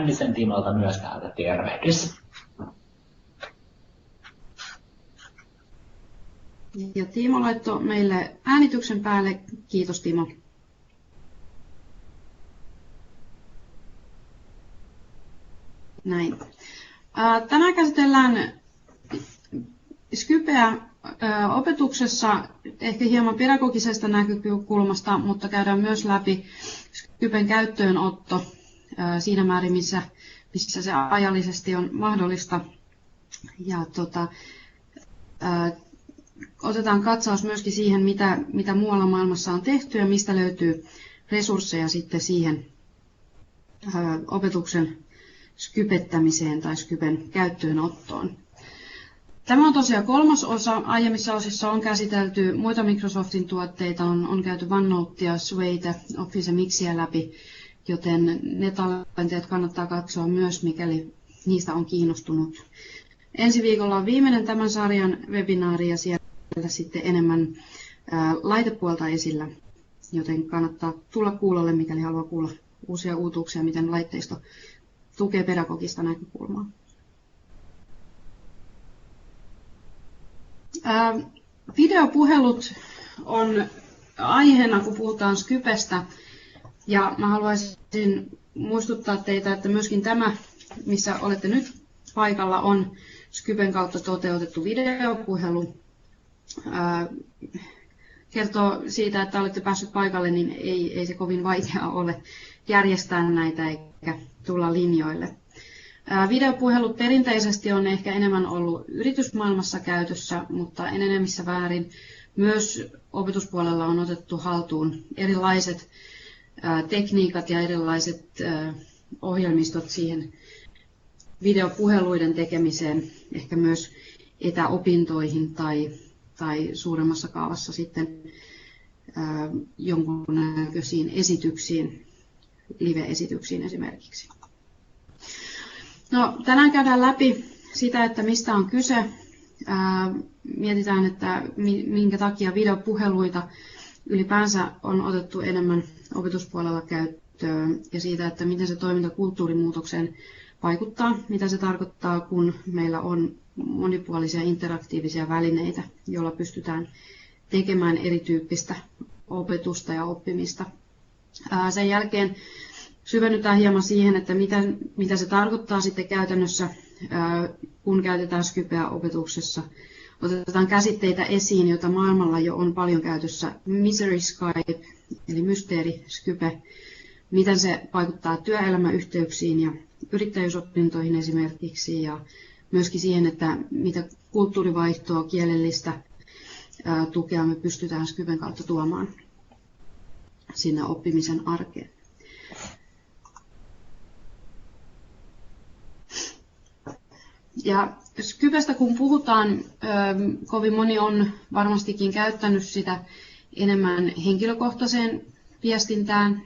Hännisen Timolta myös täältä tervehdys. Ja Timo laittoi meille äänityksen päälle. Kiitos Timo. Näin. Tänään käsitellään Skypeä opetuksessa ehkä hieman pedagogisesta näkökulmasta, mutta käydään myös läpi Skypen käyttöönotto siinä määrin, missä se ajallisesti on mahdollista. Ja otetaan katsaus myöskin siihen, mitä muualla maailmassa on tehty ja mistä löytyy resursseja sitten siihen opetuksen skypettämiseen tai Skypen käyttöönottoon. Tämä on tosiaan 3. osa. Aiemmissa osissa on käsitelty muita Microsoftin tuotteita, on käyty OneNotea, Suiteä, Office ja Mixiä läpi, joten ne tallenteet kannattaa katsoa myös, mikäli niistä on kiinnostunut. Ensi viikolla on viimeinen tämän sarjan webinaari ja siellä sitten enemmän laitepuolta esillä, joten kannattaa tulla kuulolle, mikäli haluaa kuulla uusia uutuuksia, miten laitteisto tukee pedagogista näkökulmaa. Videopuhelut on aiheena, kun puhutaan Skypestä, ja mä haluaisin muistuttaa teitä, että myöskin tämä, missä olette nyt paikalla, on Skypen kautta toteutettu videopuhelu. Kertoo siitä, että olette päässyt paikalle, niin ei se kovin vaikeaa ole järjestää näitä eikä tulla linjoille. Videopuhelut perinteisesti on ehkä enemmän ollut yritysmaailmassa käytössä, mutta enenevissä väärin myös opetuspuolella on otettu haltuun erilaiset tekniikat ja erilaiset ohjelmistot siihen videopuheluiden tekemiseen, ehkä myös etäopintoihin tai suuremmassa kaavassa sitten jonkunnäköisiin esityksiin, live-esityksiin esimerkiksi. No, tänään käydään läpi sitä, että mistä on kyse. Mietitään, että minkä takia videopuheluita ylipäänsä on otettu enemmän opetuspuolella käyttöön ja siitä, että miten se toiminta kulttuurimuutokseen vaikuttaa, mitä se tarkoittaa, kun meillä on monipuolisia interaktiivisia välineitä, joilla pystytään tekemään erityyppistä opetusta ja oppimista. Sen jälkeen syvennytään hieman siihen, että mitä se tarkoittaa sitten käytännössä, kun käytetään Skypeä opetuksessa. Otetaan käsitteitä esiin, joita maailmalla jo on paljon käytössä. Mystery Skype, eli mysteeri Skype, miten se vaikuttaa työelämäyhteyksiin ja yrittäjyysopintoihin esimerkiksi, ja myöskin siihen, että mitä kulttuurivaihtoa, kielellistä tukea me pystytään Skypen kautta tuomaan sinne oppimisen arkeen. Ja Skypestä kun puhutaan, kovin moni on varmastikin käyttänyt sitä enemmän henkilökohtaiseen viestintään.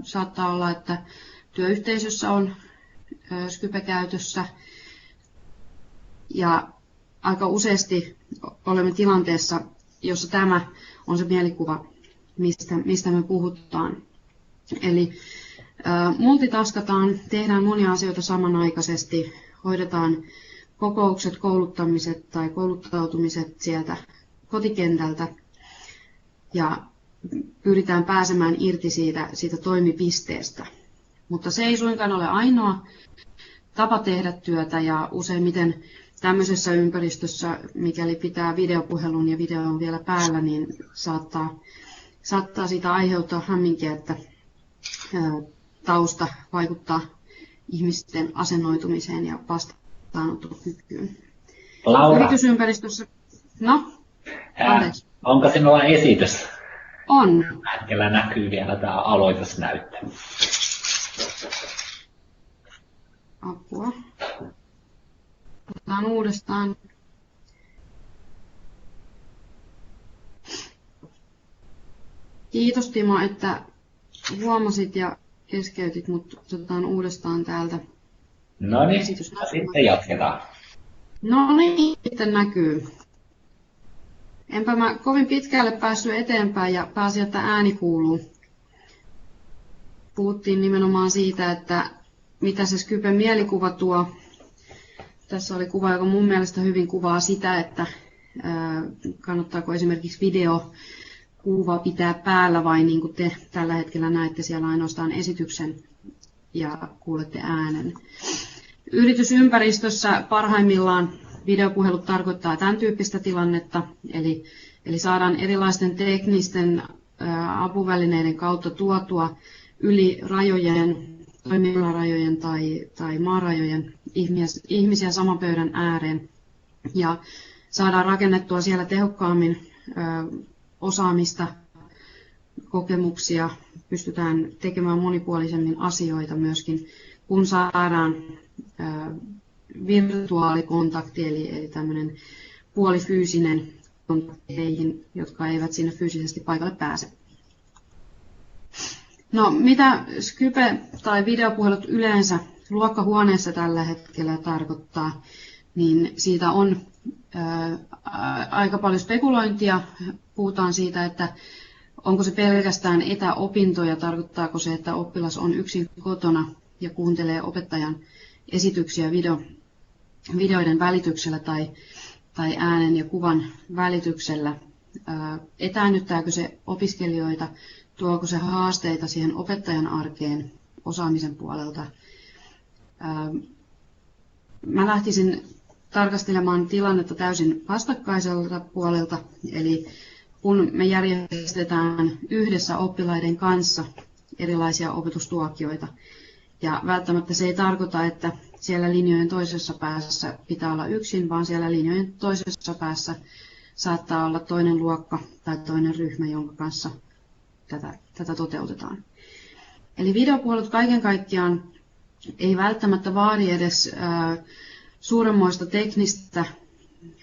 Saattaa olla, että työyhteisössä on Skype käytössä ja aika useasti olemme tilanteessa, jossa tämä on se mielikuva, mistä me puhutaan. Eli multitaskataan, tehdään monia asioita samanaikaisesti, hoidetaan kokoukset, kouluttamiset tai kouluttautumiset sieltä kotikentältä ja pyritään pääsemään irti siitä toimipisteestä. Mutta se ei suinkaan ole ainoa tapa tehdä työtä ja useimmiten tämmöisessä ympäristössä, mikäli pitää videopuhelun ja video on vielä päällä, niin saattaa siitä aiheuttaa hämminkiä, että tausta vaikuttaa ihmisten asennoitumiseen ja vastaanottokykyyn. Laura, yritysympäristössä. No, onko sinulla esitys? On. Hetkellä näkyy vielä tämä aloitusnäyttö. Apua. Otetaan uudestaan. Kiitos Timo, että huomasit ja keskeytit, mutta otetaan uudestaan täältä. No niin, sitten jatketaan. No niin, sitten näkyy. Enpä mä kovin pitkälle päässyt eteenpäin ja pääsin, että ääni kuuluu. Puhuttiin nimenomaan siitä, että mitä se Skypen mielikuva tuo. Tässä oli kuva, joka mun mielestä hyvin kuvaa sitä, että kannattaako esimerkiksi videokuva pitää päällä vai niin kuin te tällä hetkellä näette siellä ainoastaan esityksen ja kuulette äänen. Yritysympäristössä parhaimmillaan videopuhelut tarkoittaa tämän tyyppistä tilannetta, eli saadaan erilaisten teknisten apuvälineiden kautta tuotua yli rajojen, toimialarajojen tai maarajojen ihmisiä saman pöydän ääreen ja saadaan rakennettua siellä tehokkaammin osaamista, kokemuksia, pystytään tekemään monipuolisemmin asioita myöskin, kun saadaan virtuaalikontakti, eli tämmöinen puolifyysinen kontakti heihin, jotka eivät sinne fyysisesti paikalle pääse. No, mitä Skype tai videopuhelut yleensä luokkahuoneessa tällä hetkellä tarkoittaa, niin siitä on aika paljon spekulointia. Puhutaan siitä, että onko se pelkästään etäopintoja, tarkoittaako se, että oppilas on yksin kotona ja kuuntelee opettajan esityksiä videoiden välityksellä tai äänen ja kuvan välityksellä. Etäännyttääkö se opiskelijoita, tuoko se haasteita siihen opettajan arkeen osaamisen puolelta. Mä lähtisin tarkastelemaan tilannetta täysin vastakkaiselta puolelta, eli kun me järjestetään yhdessä oppilaiden kanssa erilaisia opetustuokioita, ja välttämättä se ei tarkoita, että siellä linjojen toisessa päässä pitää olla yksin, vaan siellä linjojen toisessa päässä saattaa olla toinen luokka tai toinen ryhmä, jonka kanssa tätä toteutetaan. Eli videopuhelut kaiken kaikkiaan ei välttämättä vaadi edes suuremmoista teknistä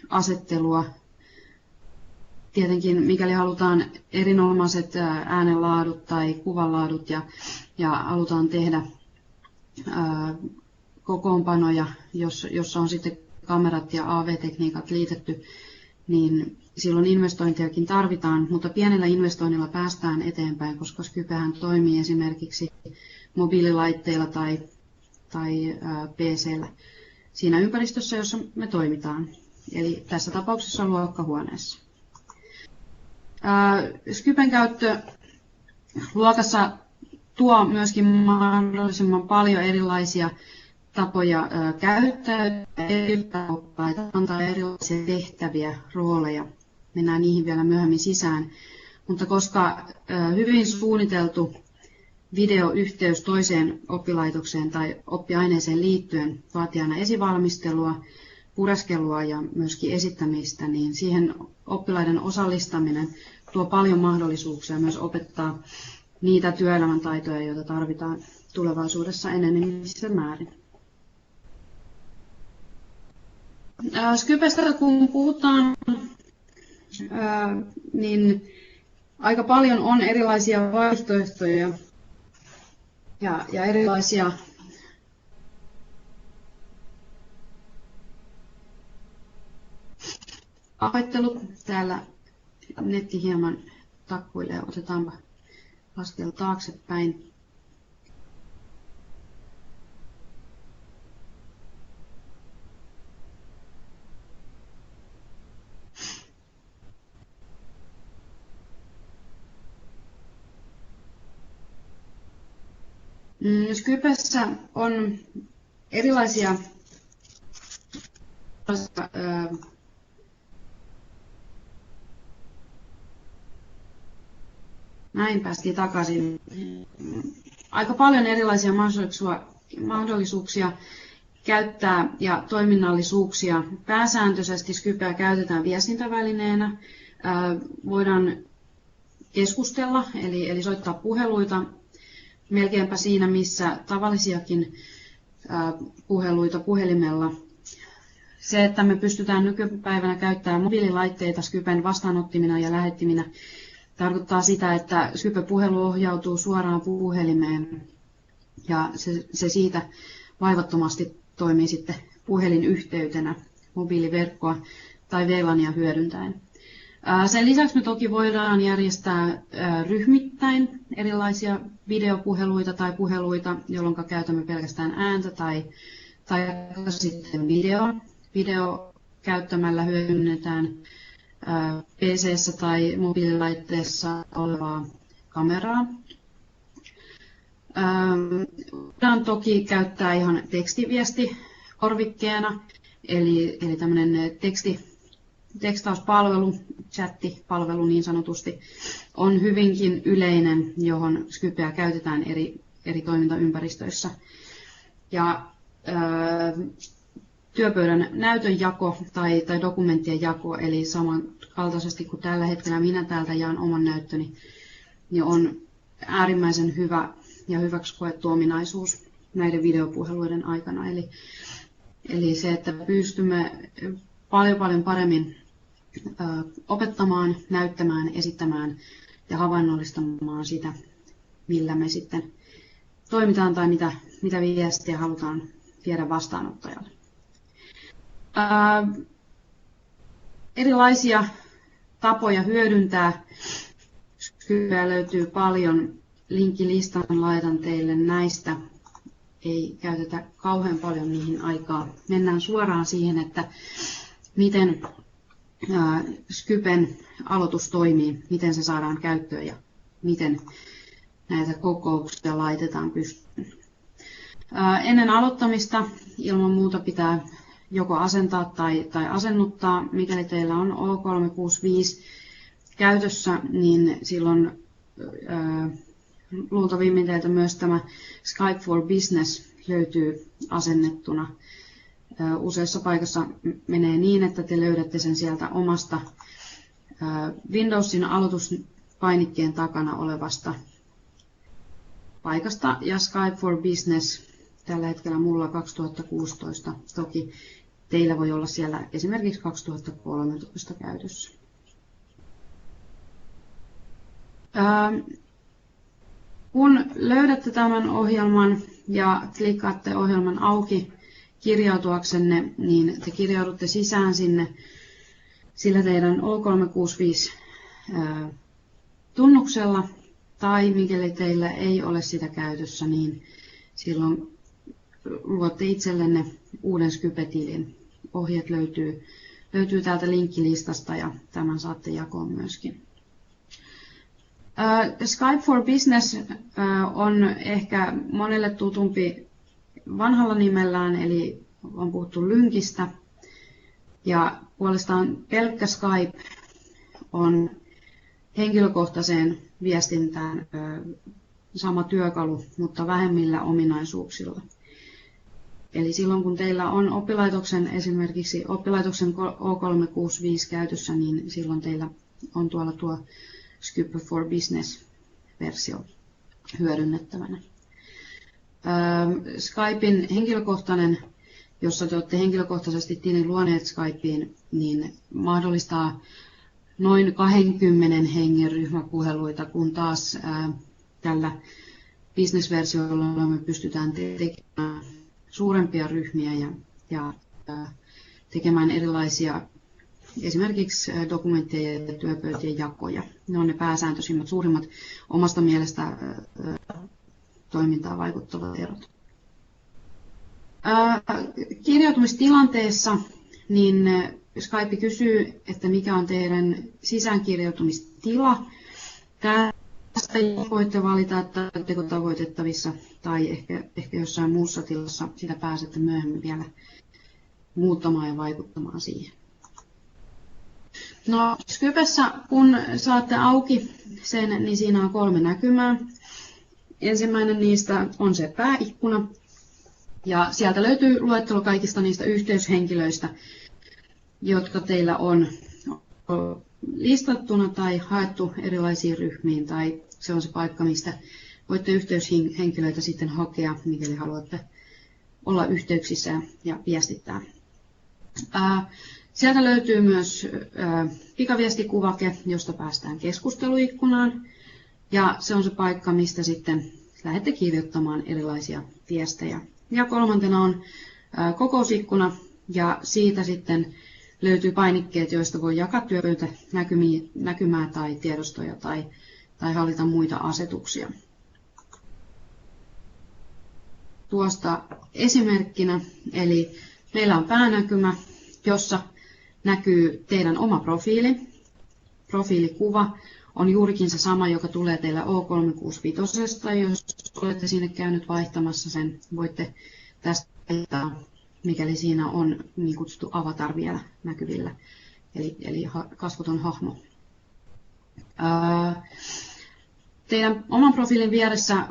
asettelua. Tietenkin mikäli halutaan erinomaiset äänenlaadut tai kuvanlaadut ja halutaan tehdä kokoonpanoja, jossa on sitten kamerat ja AV-tekniikat liitetty, niin silloin investointiakin tarvitaan, mutta pienellä investoinnilla päästään eteenpäin, koska Skypehän toimii esimerkiksi mobiililaitteilla tai PC:llä siinä ympäristössä, jossa me toimitaan, eli tässä tapauksessa luokkahuoneessa. Skypen käyttö luokassa tuo myöskin mahdollisimman paljon erilaisia tapoja käyttää oppaita, antaa erilaisia tehtäviä, rooleja. Mennään niihin vielä myöhemmin sisään. Mutta koska hyvin suunniteltu videoyhteys toiseen oppilaitokseen tai oppiaineeseen liittyen vaatii aina esivalmistelua, pureskelua ja myöskin esittämistä, niin siihen oppilaiden osallistaminen tuo paljon mahdollisuuksia myös opettaa niitä työelämän taitoja, joita tarvitaan tulevaisuudessa enenevissä määrin. Skypestä kun puhutaan, niin aika paljon on erilaisia vaihtoehtoja ja erilaisia opettelut. Täällä netti hieman takkuilee, otetaanpa askel taaksepäin. Skypessä on erilaisia näin päästiin takaisin. Aika paljon erilaisia mahdollisuuksia käyttää ja toiminnallisuuksia. Pääsääntöisesti Skypeä käytetään viestintävälineenä. Voidaan keskustella, eli soittaa puheluita melkeinpä siinä, missä tavallisiakin puheluita puhelimella. Se, että me pystytään nykypäivänä käyttämään mobiililaitteita Skypen vastaanottimina ja lähettiminä, tarkoittaa sitä, että Skype-puhelu ohjautuu suoraan puhelimeen ja se siitä vaivattomasti toimii sitten puhelinyhteytenä mobiiliverkkoa tai VLANia hyödyntäen. Sen lisäksi me toki voidaan järjestää ryhmittäin erilaisia videopuheluita tai puheluita, jolloin käytämme pelkästään ääntä tai sitten video käyttämällä hyödynnetään PC:ssä tai mobiililaitteessa olevaa kameraa. Voidaan toki käyttää ihan tekstiviestikorvikkeena, eli tämmöinen tekstauspalvelu, chattipalvelu niin sanotusti, on hyvinkin yleinen, johon Skypeä käytetään eri toimintaympäristöissä. Ja työpöydän näytönjako tai dokumenttien jako, eli samankaltaisesti kuin tällä hetkellä minä täältä jaan oman näyttöni, niin on äärimmäisen hyvä ja hyväksi koettu ominaisuus näiden videopuheluiden aikana. Eli se, että pystymme paljon paremmin opettamaan, näyttämään, esittämään ja havainnollistamaan sitä, millä me sitten toimitaan tai mitä viestiä halutaan viedä vastaanottajalle. Erilaisia tapoja hyödyntää Skypeä löytyy paljon. Linkkilistan laitan teille näistä. Ei käytetä kauhean paljon niihin aikaa. Mennään suoraan siihen, että miten Skypen aloitus toimii, miten se saadaan käyttöön ja miten näitä kokouksia laitetaan pystyyn. Ennen aloittamista ilman muuta pitää joko asentaa tai asennuttaa. Mikäli teillä on O365 käytössä, niin silloin luultavimmin teiltä myös tämä Skype for Business löytyy asennettuna. Useissa paikoissa menee niin, että te löydätte sen sieltä omasta Windowsin aloituspainikkeen takana olevasta paikasta. Ja Skype for Business tällä hetkellä mulla 2016, toki teillä voi olla siellä esimerkiksi 2013 käytössä. Kun löydätte tämän ohjelman ja klikkaatte ohjelman auki kirjautuaksenne, niin te kirjaudutte sisään sinne sillä teidän O365 tunnuksella, tai mikäli teillä ei ole sitä käytössä, niin silloin luotte itsellenne uuden Skype-tilin. Ohjeet löytyy täältä linkkilistasta ja tämän saatte jakoon myöskin. Skype for Business on ehkä monelle tutumpi vanhalla nimellään, eli on puhuttu Lynkistä. Ja puolestaan pelkkä Skype on henkilökohtaiseen viestintään sama työkalu, mutta vähemmillä ominaisuuksilla. Eli silloin kun teillä on esimerkiksi oppilaitoksen O365 käytössä, niin silloin teillä on tuolla tuo Skype for Business-versio hyödynnettävänä. Skypein henkilökohtainen, jossa te olette henkilökohtaisesti tilin luoneet Skypeen, niin mahdollistaa noin 20 hengen ryhmäpuheluita, kun taas tällä business-versiolla me pystytään tekemään suurempia ryhmiä ja tekemään erilaisia esimerkiksi dokumenttien ja työpöytien jakoja. Ne on ne pääsääntöisimmät, suurimmat omasta mielestä toimintaan vaikuttavat erot. Kirjautumistilanteessa niin Skype kysyy, että mikä on teidän sisäänkirjautumistila. Tästä voitte valita, että oletteko tavoitettavissa tai ehkä jossain muussa tilassa sitä pääsette myöhemmin vielä muuttamaan ja vaikuttamaan siihen. No, Skypessä, kun saatte auki sen, niin siinä on 3 näkymää. Ensimmäinen niistä on se pääikkuna. Ja sieltä löytyy luettelo kaikista niistä yhteyshenkilöistä, jotka teillä on listattuna tai haettu erilaisiin ryhmiin. Tai se on se paikka, mistä voitte yhteyshenkilöitä sitten hakea, mikäli haluatte olla yhteyksissä ja viestittää. Sieltä löytyy myös pikaviestikuvake, josta päästään keskusteluikkunaan. Ja se on se paikka, mistä sitten lähdette kirjoittamaan erilaisia viestejä. Ja 3. on kokousikkuna, ja siitä sitten löytyy painikkeet, joista voi jakaa työpöytänäkymää tai tiedostoja tai hallita muita asetuksia. Tuosta esimerkkinä, eli meillä on päänäkymä, jossa näkyy teidän oma profiili. Profiilikuva on juurikin se sama, joka tulee teillä O365, jos olette sinne käynyt vaihtamassa sen. Voitte tästä vaihtaa, mikäli siinä on niin kutsuttu avatar vielä näkyvillä, eli kasvoton hahmo. Teidän oman profiilin vieressä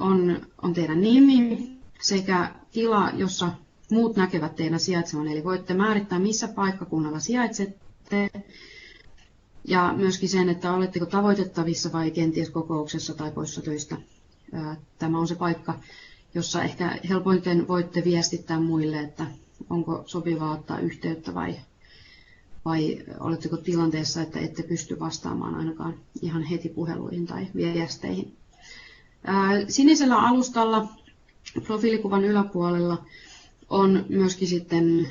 on teidän nimi sekä tila, jossa muut näkevät teidän sijaitsevan, eli voitte määrittää, missä paikkakunnalla sijaitsette, ja myöskin sen, että oletteko tavoitettavissa vai kenties kokouksessa tai poissa töistä. Tämä on se paikka, jossa ehkä helpoiten voitte viestittää muille, että onko sopivaa ottaa yhteyttä vai oletteko tilanteessa, että ette pysty vastaamaan ainakaan ihan heti puheluihin tai viesteihin. Sinisellä alustalla profiilikuvan yläpuolella on myöskin sitten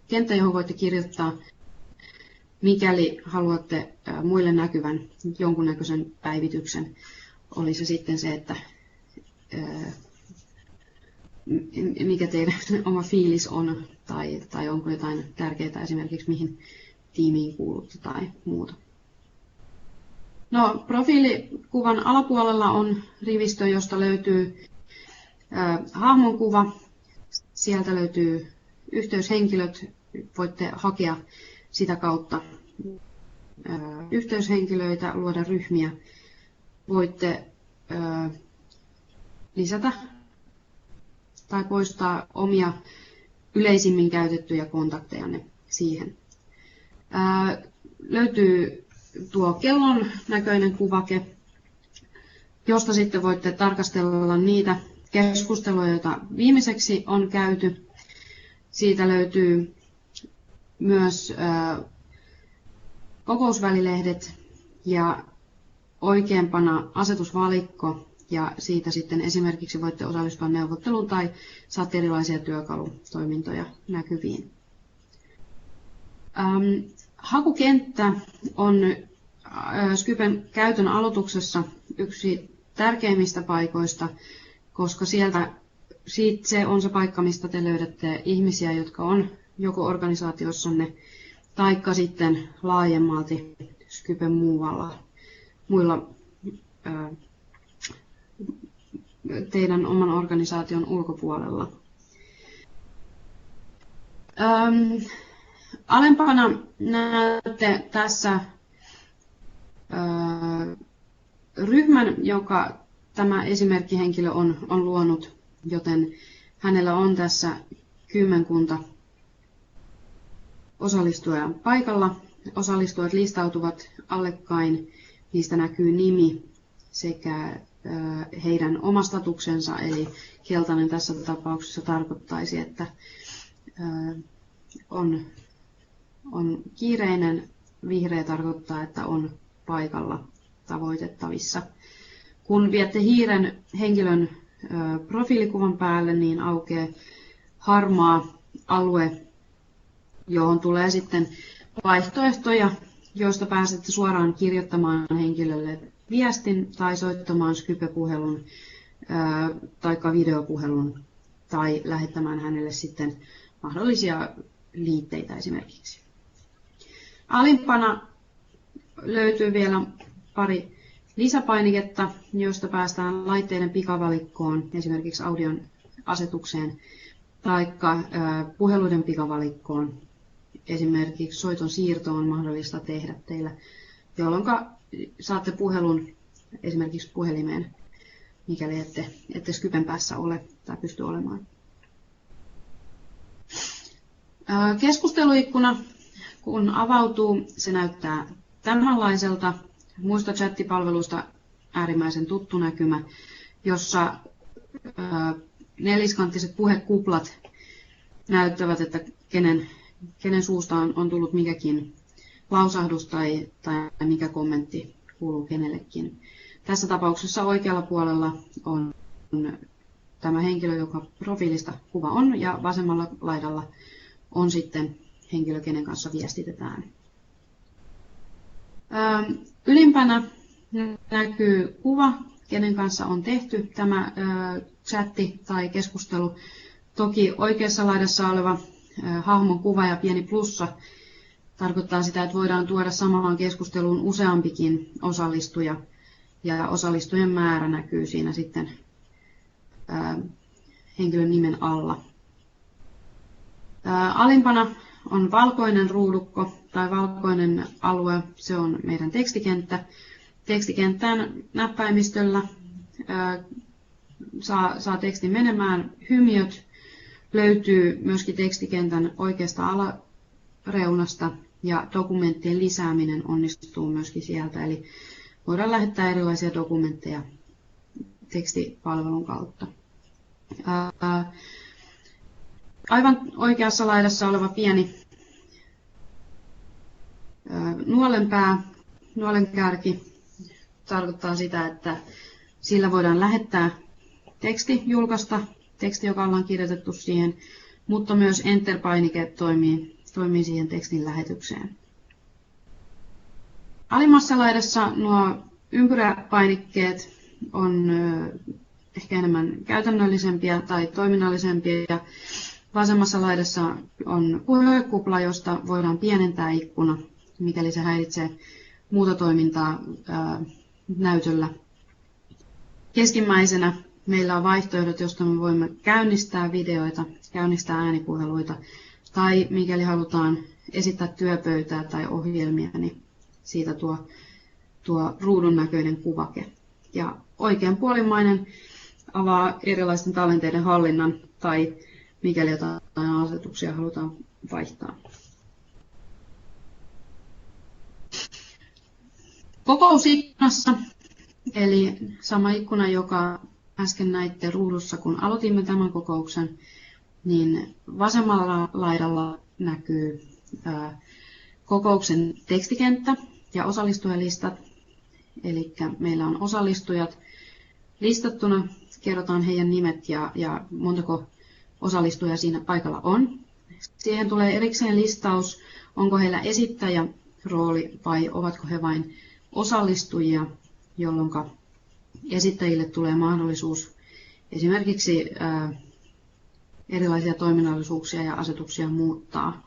kenttä, johon voitte kirjoittaa, mikäli haluatte muille näkyvän jonkunnäköisen päivityksen. Oli se sitten se, että mikä teidän oma fiilis on, tai onko jotain tärkeää esimerkiksi mihin tiimiin kuulutte tai muuta. No, profiilikuvan alapuolella on rivistö, josta löytyy hahmon kuva. Sieltä löytyy yhteyshenkilöt. Voitte hakea sitä kautta yhteyshenkilöitä, luoda ryhmiä. Voitte lisätä tai poistaa omia yleisimmin käytettyjä kontaktejanne siihen. Löytyy tuo kellon näköinen kuvake, josta sitten voitte tarkastella niitä keskusteluja, joita viimeiseksi on käyty. Siitä löytyy myös kokousvälilehdet ja oikeampana asetusvalikko, ja siitä sitten esimerkiksi voitte osallistua neuvotteluun tai saatte erilaisia työkalutoimintoja näkyviin. Hakukenttä on Skypen käytön aloituksessa yksi tärkeimmistä paikoista, koska se on se paikka, mistä te löydätte ihmisiä, jotka on joko organisaatiossanne taikka sitten laajemmalti Skypen muilla teidän oman organisaation ulkopuolella. Alempana näette tässä ryhmän, joka tämä esimerkkihenkilö on luonut, joten hänellä on tässä kymmenkunta osallistujaa paikalla. Osallistujat listautuvat allekkain, niistä näkyy nimi sekä heidän oma statuksensa, eli keltainen tässä tapauksessa tarkoittaisi, että on kiireinen, vihreä tarkoittaa, että on paikalla tavoitettavissa. Kun viette hiiren henkilön profiilikuvan päälle, niin aukeaa harmaa alue, johon tulee sitten vaihtoehtoja, joista pääsette suoraan kirjoittamaan henkilölle viestin tai soittamaan Skype-puhelun tai videopuhelun tai lähettämään hänelle sitten mahdollisia liitteitä esimerkiksi. Alimpana löytyy vielä pari lisäpainiketta, joista päästään laitteiden pikavalikkoon, esimerkiksi audion asetukseen, tai puheluiden pikavalikkoon. Esimerkiksi soiton siirto on mahdollista tehdä teillä, jolloin saatte puhelun esimerkiksi puhelimeen, mikäli ette Skypen päässä ole tai pysty olemaan. Keskusteluikkuna, kun avautuu, se näyttää tämänlaiselta. Muista chattipalveluista äärimmäisen tuttu näkymä, jossa neliskanttiset puhekuplat näyttävät, että kenen suusta on tullut mikäkin lausahdus tai mikä kommentti kuuluu kenellekin. Tässä tapauksessa oikealla puolella on tämä henkilö, joka profiilista kuva on, ja vasemmalla laidalla on sitten henkilö, kenen kanssa viestitetään. Ylimpänä näkyy kuva, kenen kanssa on tehty tämä chatti tai keskustelu. Toki oikeassa laidassa oleva hahmon kuva ja pieni plussa tarkoittaa sitä, että voidaan tuoda samaan keskusteluun useampikin osallistuja, ja osallistujien määrä näkyy siinä sitten henkilön nimen alla. Alimpana on valkoinen ruudukko tai valkoinen alue, se on meidän tekstikenttä. Tekstikenttään näppäimistöllä saa tekstin menemään. Hymiöt löytyy myöskin tekstikentän oikeasta alareunasta ja dokumenttien lisääminen onnistuu myöskin sieltä. Eli voidaan lähettää erilaisia dokumentteja tekstipalvelun kautta. Aivan oikeassa laidassa oleva pieni nuolenpää, nuolenkärki tarkoittaa sitä, että sillä voidaan lähettää teksti, julkaista teksti, joka ollaan kirjoitettu siihen, mutta myös Enter-painike toimii siihen tekstin lähetykseen. Alimmassa laidassa nuo ympyräpainikkeet on ehkä enemmän käytännöllisempiä tai toiminnallisempia. Ja vasemmassa laidassa on puhekupla, josta voidaan pienentää ikkuna, mikäli se häiritsee muuta toimintaa näytöllä. Keskimmäisenä meillä on vaihtoehdot, joista me voimme käynnistää videoita, käynnistää äänipuheluita, tai mikäli halutaan esittää työpöytää tai ohjelmia, niin siitä tuo ruudun näköinen kuvake. Ja oikeanpuolimmainen avaa erilaisten tallenteiden hallinnan, tai mikäli jotain asetuksia halutaan vaihtaa. Kokousikkunassa, eli sama ikkuna, joka äsken näitte ruudussa, kun aloitimme tämän kokouksen, niin vasemmalla laidalla näkyy kokouksen tekstikenttä ja osallistujalistat. Eli meillä on osallistujat listattuna, kerrotaan heidän nimet ja montako osallistujaa siinä paikalla on. Siihen tulee erikseen listaus, onko heillä esittäjärooli vai ovatko he vain osallistujia, jolloin esittäjille tulee mahdollisuus esimerkiksi erilaisia toiminnallisuuksia ja asetuksia muuttaa.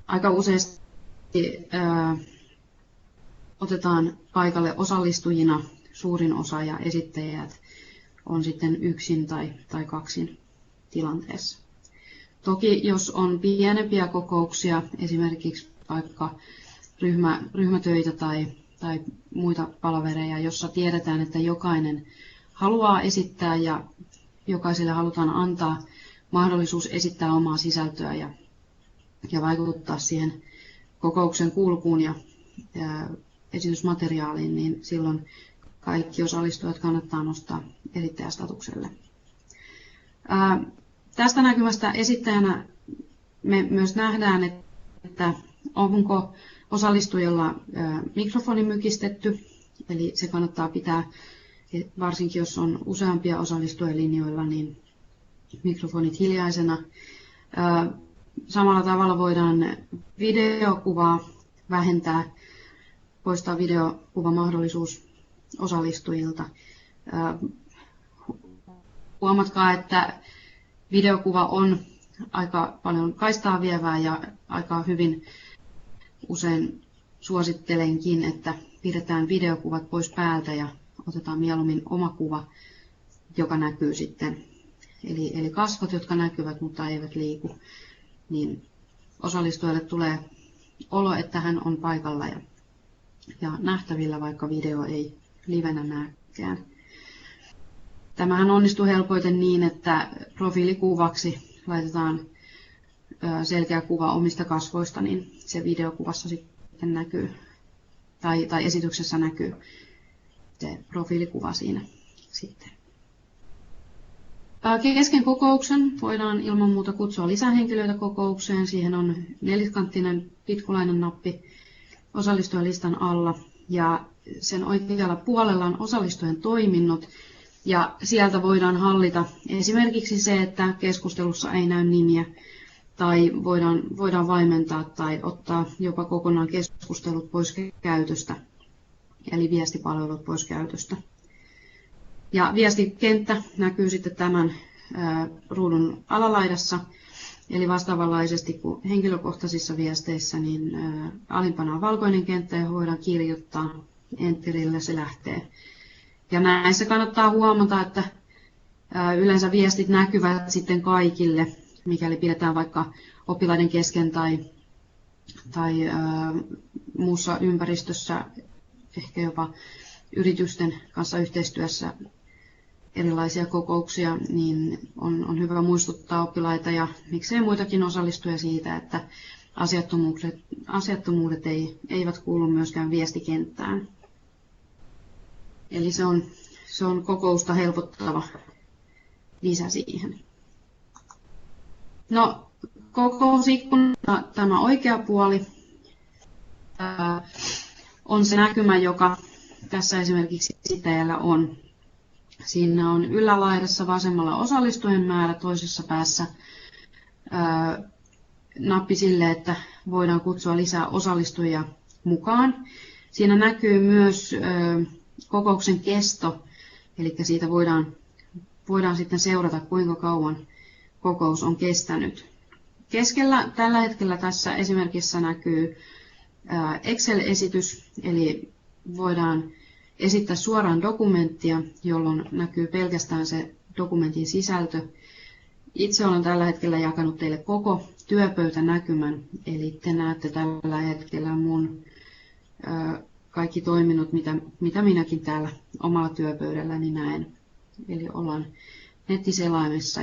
Aika useasti otetaan paikalle osallistujina suurin osa ja esittäjät on sitten yksin tai kaksin tilanteessa. Toki jos on pienempiä kokouksia, esimerkiksi vaikka ryhmätöitä tai muita palavereja, jossa tiedetään, että jokainen haluaa esittää ja jokaiselle halutaan antaa mahdollisuus esittää omaa sisältöä ja vaikuttaa siihen kokouksen kulkuun ja esitysmateriaaliin, niin silloin kaikki osallistujat kannattaa nostaa esittäjästatukselle. Tästä näkymästä esittäjänä me myös nähdään, että onko osallistujalla mikrofoni mykistetty, eli se kannattaa pitää, varsinkin jos on useampia osallistujalinjoilla, niin mikrofonit hiljaisena. Samalla tavalla voidaan videokuvaa vähentää, poistaa videokuvamahdollisuus osallistujilta. Huomatkaa, että videokuva on aika paljon kaistaa vievää ja aika hyvin usein suosittelenkin, että pidetään videokuvat pois päältä ja otetaan mieluummin oma kuva, joka näkyy sitten. Eli kasvot, jotka näkyvät, mutta eivät liiku, niin osallistujalle tulee olo, että hän on paikalla ja nähtävillä, vaikka video ei livenä näkään. Tämähän onnistuu helpoiten niin, että profiilikuvaksi laitetaan selkeä kuva omista kasvoista, niin se videokuvassa sitten näkyy, tai esityksessä näkyy se profiilikuva siinä sitten. Kesken kokouksen voidaan ilman muuta kutsua lisähenkilöitä kokoukseen. Siihen on neliskanttinen pitkulainen nappi osallistujalistan alla ja sen oikealla puolella on osallistujan toiminnot. Ja sieltä voidaan hallita esimerkiksi se, että keskustelussa ei näy nimiä tai voidaan vaimentaa tai ottaa jopa kokonaan keskustelut pois käytöstä, eli viestipalvelut pois käytöstä. Ja viestikenttä näkyy sitten tämän ruudun alalaidassa, eli vastaavanlaisesti kuin henkilökohtaisissa viesteissä, niin alimpana on valkoinen kenttä, ja voidaan kirjoittaa, enterillä se lähtee. Ja näissä kannattaa huomata, että yleensä viestit näkyvät sitten kaikille, mikäli pidetään vaikka oppilaiden kesken tai muussa ympäristössä, ehkä jopa yritysten kanssa yhteistyössä erilaisia kokouksia, niin on hyvä muistuttaa oppilaita ja miksei muitakin osallistujia siitä, että asiattomuudet eivät kuulu myöskään viestikenttään. Eli se on kokousta helpottava lisä siihen. No, kokousikkuna tämä oikea puoli on se näkymä, joka tässä esimerkiksi esittäjällä on. Siinä on ylälaidassa vasemmalla osallistujien määrä, toisessa päässä nappi sille, että voidaan kutsua lisää osallistujia mukaan. Siinä näkyy myös kokouksen kesto, eli siitä voidaan sitten seurata, kuinka kauan kokous on kestänyt. Keskellä tällä hetkellä tässä esimerkissä näkyy Excel-esitys, eli voidaan esittää suoraan dokumenttia, jolloin näkyy pelkästään se dokumentin sisältö. Itse olen tällä hetkellä jakanut teille koko työpöytänäkymän, eli te näette tällä hetkellä mun kaikki toiminnot, mitä minäkin täällä omalla työpöydälläni näen. Eli ollaan nettiselaimessa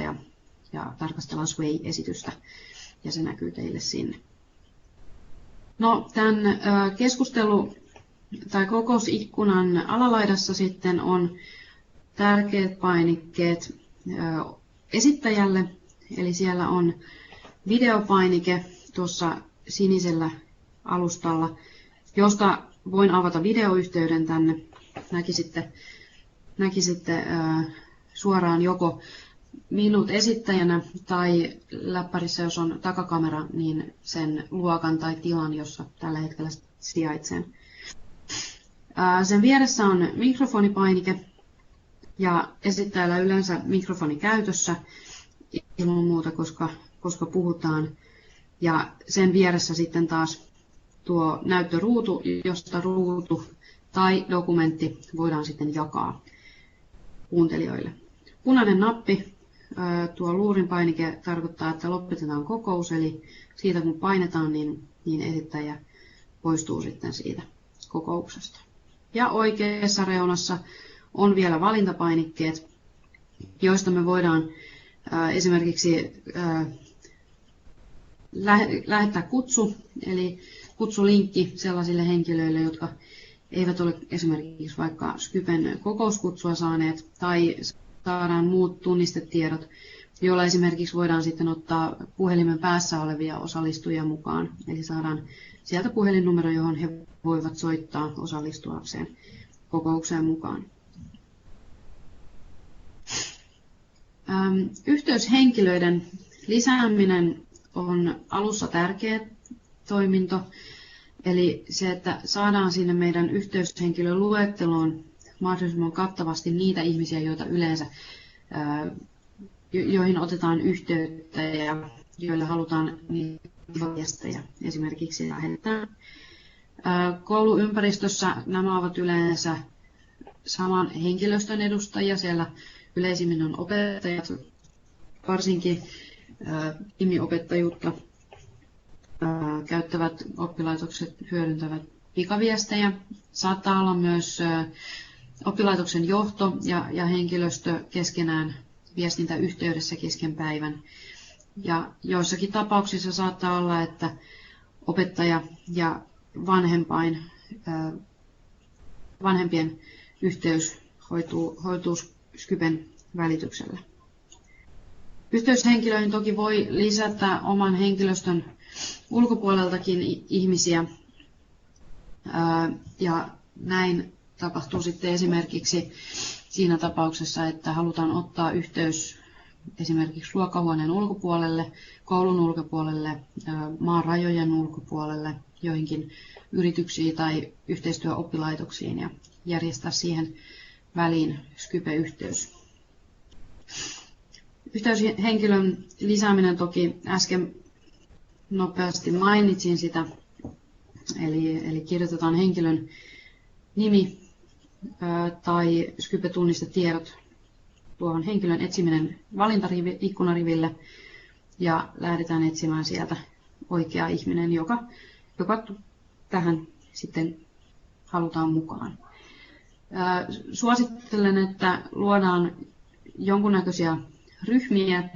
ja tarkastellaan Sway-esitystä, ja se näkyy teille sinne. No, tämän tai kokousikkunan alalaidassa sitten on tärkeät painikkeet esittäjälle, eli siellä on videopainike tuossa sinisellä alustalla, josta voin avata videoyhteyden tänne. Näkisitte suoraan joko minut esittäjänä tai läppärissä, jos on takakamera, niin sen luokan tai tilan, jossa tällä hetkellä sijaitsen. Sen vieressä on mikrofonipainike ja esittäjällä yleensä mikrofoni käytössä ilman muuta, koska puhutaan. Ja sen vieressä sitten taas tuo näyttöruutu, josta ruutu tai dokumentti voidaan sitten jakaa kuuntelijoille. Punainen nappi, tuo luurin painike tarkoittaa, että lopetetaan kokous, eli siitä kun painetaan, niin esittäjä poistuu sitten siitä kokouksesta. Ja oikeassa reunassa on vielä valintapainikkeet, joista me voidaan esimerkiksi lähettää kutsu, eli kutsulinkki sellaisille henkilöille, jotka eivät ole esimerkiksi vaikka Skypen kokouskutsua saaneet, tai saadaan muut tunnistetiedot, joilla esimerkiksi voidaan sitten ottaa puhelimen päässä olevia osallistujia mukaan. Eli saadaan sieltä puhelinnumero, johon he voivat soittaa osallistuakseen kokoukseen mukaan. Yhteyshenkilöiden lisääminen on alussa tärkeä toiminto. Eli se, että saadaan sinne meidän yhteyshenkilöluetteloon mahdollisimman kattavasti niitä ihmisiä, joita yleensä, joihin otetaan yhteyttä ja joille halutaan niitä viestejä esimerkiksi lähettää. Kouluympäristössä nämä ovat yleensä saman henkilöstön edustajia. Siellä yleisimmin on opettajat, varsinkin tiimiopettajuutta käyttävät oppilaitokset hyödyntävät pikaviestejä. Saattaa olla myös oppilaitoksen johto ja henkilöstö keskenään viestintäyhteydessä kesken päivän. Ja joissakin tapauksissa saattaa olla, että opettaja ja vanhempien yhteys hoituu Skypen välityksellä. Yhteyshenkilöihin toki voi lisätä oman henkilöstön ulkopuoleltakin ihmisiä, ja näin tapahtuu sitten esimerkiksi siinä tapauksessa, että halutaan ottaa yhteys esimerkiksi luokkahuoneen ulkopuolelle, koulun ulkopuolelle, maan rajojen ulkopuolelle, joihinkin yrityksiin tai yhteistyöoppilaitoksiin ja järjestää siihen väliin Skype-yhteys. Yhteyshenkilön lisääminen toki äsken nopeasti mainitsin sitä, eli kirjoitetaan henkilön nimi tai Skype-tunnistetiedot tuohon henkilön etsiminen valintaikkunariville ja lähdetään etsimään sieltä oikea ihminen, joka tähän sitten halutaan mukaan. Suosittelen, että luodaan jonkunnäköisiä ryhmiä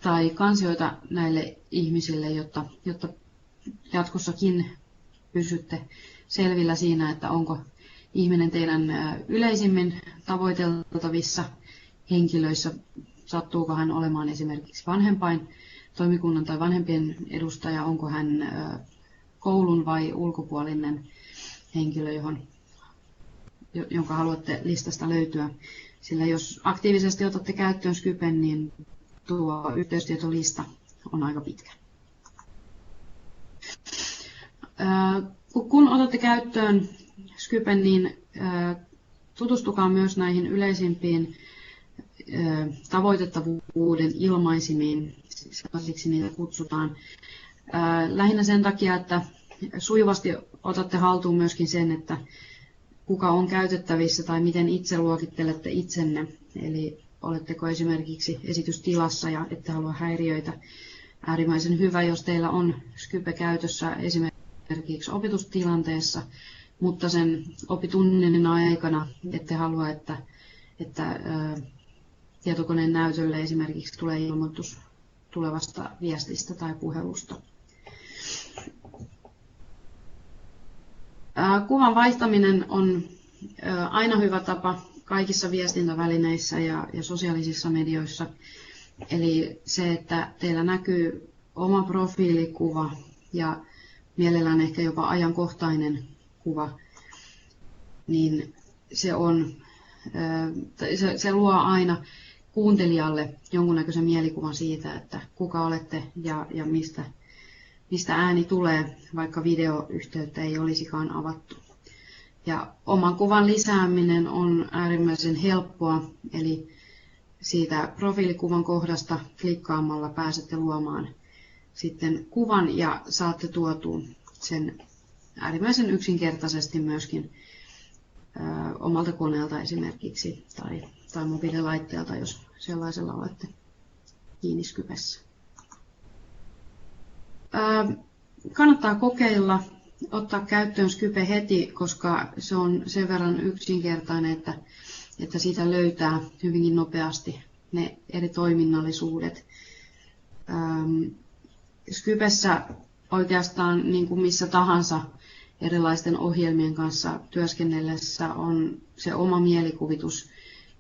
tai kansioita näille ihmisille, jotta jatkossakin pysytte selvillä siinä, että onko ihminen teidän yleisimmin tavoiteltavissa henkilöissä, sattuuko hän olemaan esimerkiksi vanhempain toimikunnan tai vanhempien edustaja, onko hän koulun vai ulkopuolinen henkilö, jonka haluatte listasta löytyä. Sillä jos aktiivisesti otatte käyttöön Skypen, niin tuo yhteystietolista on aika pitkä. Kun otatte käyttöön Skypen, niin tutustukaa myös näihin yleisimpiin tavoitettavuuden ilmaisimiin, sellaisiksi niitä kutsutaan. Lähinnä sen takia, että sujuvasti otatte haltuun myöskin sen, että kuka on käytettävissä tai miten itse luokittelette itsenne. Eli oletteko esimerkiksi esitystilassa ja ette halua häiriöitä. Äärimmäisen hyvä, jos teillä on Skype käytössä esimerkiksi opetustilanteessa, mutta sen opitunnin aikana ette halua, että tietokoneen näytölle esimerkiksi tulee ilmoitus tulevasta viestistä tai puhelusta. Kuvan vaihtaminen on aina hyvä tapa kaikissa viestintävälineissä ja sosiaalisissa medioissa. Eli se, että teillä näkyy oma profiilikuva ja mielellään ehkä jopa ajankohtainen kuva, niin se luo aina kuuntelijalle jonkunnäköisen mielikuvan siitä, että kuka olette ja mistä ääni tulee, vaikka videoyhteyttä ei olisikaan avattu. Ja oman kuvan lisääminen on äärimmäisen helppoa, eli siitä profiilikuvan kohdasta klikkaamalla pääsette luomaan sitten kuvan ja saatte tuotua sen äärimmäisen yksinkertaisesti myöskin omalta koneelta esimerkiksi tai mobiililaitteelta, jos sellaisella olette kiinni Skypessä. Kannattaa kokeilla, ottaa käyttöön Skype heti, koska se on sen verran yksinkertainen, että siitä löytää hyvinkin nopeasti ne eri toiminnallisuudet. Skypessä oikeastaan niin kuin missä tahansa erilaisten ohjelmien kanssa työskennellessä on se oma mielikuvitus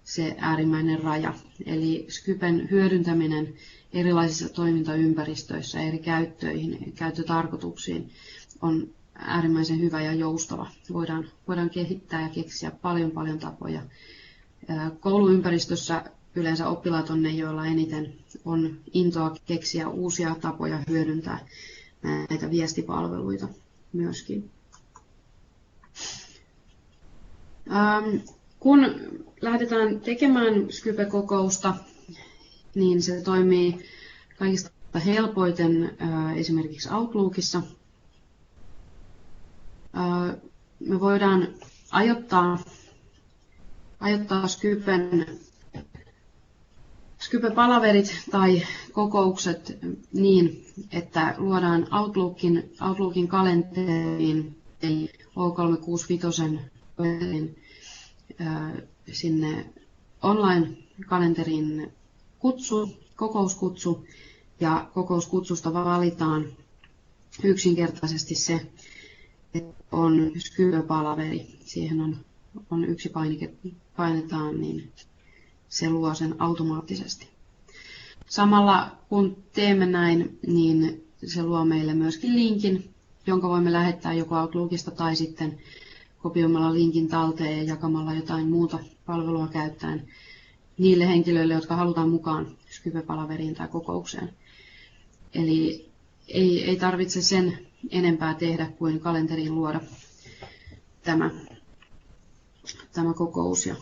se äärimmäinen raja. Eli Skypen hyödyntäminen erilaisissa toimintaympäristöissä eri käyttöihin, käyttötarkoituksiin on äärimmäisen hyvä ja joustava. Voidaan kehittää ja keksiä paljon tapoja. Kouluympäristössä yleensä oppilaat on ne, joilla eniten on intoa keksiä uusia tapoja hyödyntää näitä viestipalveluita myöskin. Kun lähdetään tekemään Skype-kokousta, niin se toimii kaikista helpoiten esimerkiksi Outlookissa. Me voidaan ajoittaa Skype-palaverit tai kokoukset niin, että luodaan Outlookin kalenteriin, eli O365 sinne online-kalenterin kokouskutsu, ja kokouskutsusta valitaan yksinkertaisesti se, että on Skype-palaveri. Siihen on yksi painike, painetaan, niin se luo sen automaattisesti. Samalla kun teemme näin, niin se luo meille myöskin linkin, jonka voimme lähettää joko Outlookista tai sitten kopioimalla linkin talteen ja jakamalla jotain muuta palvelua käyttäen niille henkilöille, jotka halutaan mukaan Skype-palaveriin tai kokoukseen. Eli ei tarvitse sen enempää tehdä kuin kalenteriin luoda tämä kokous ja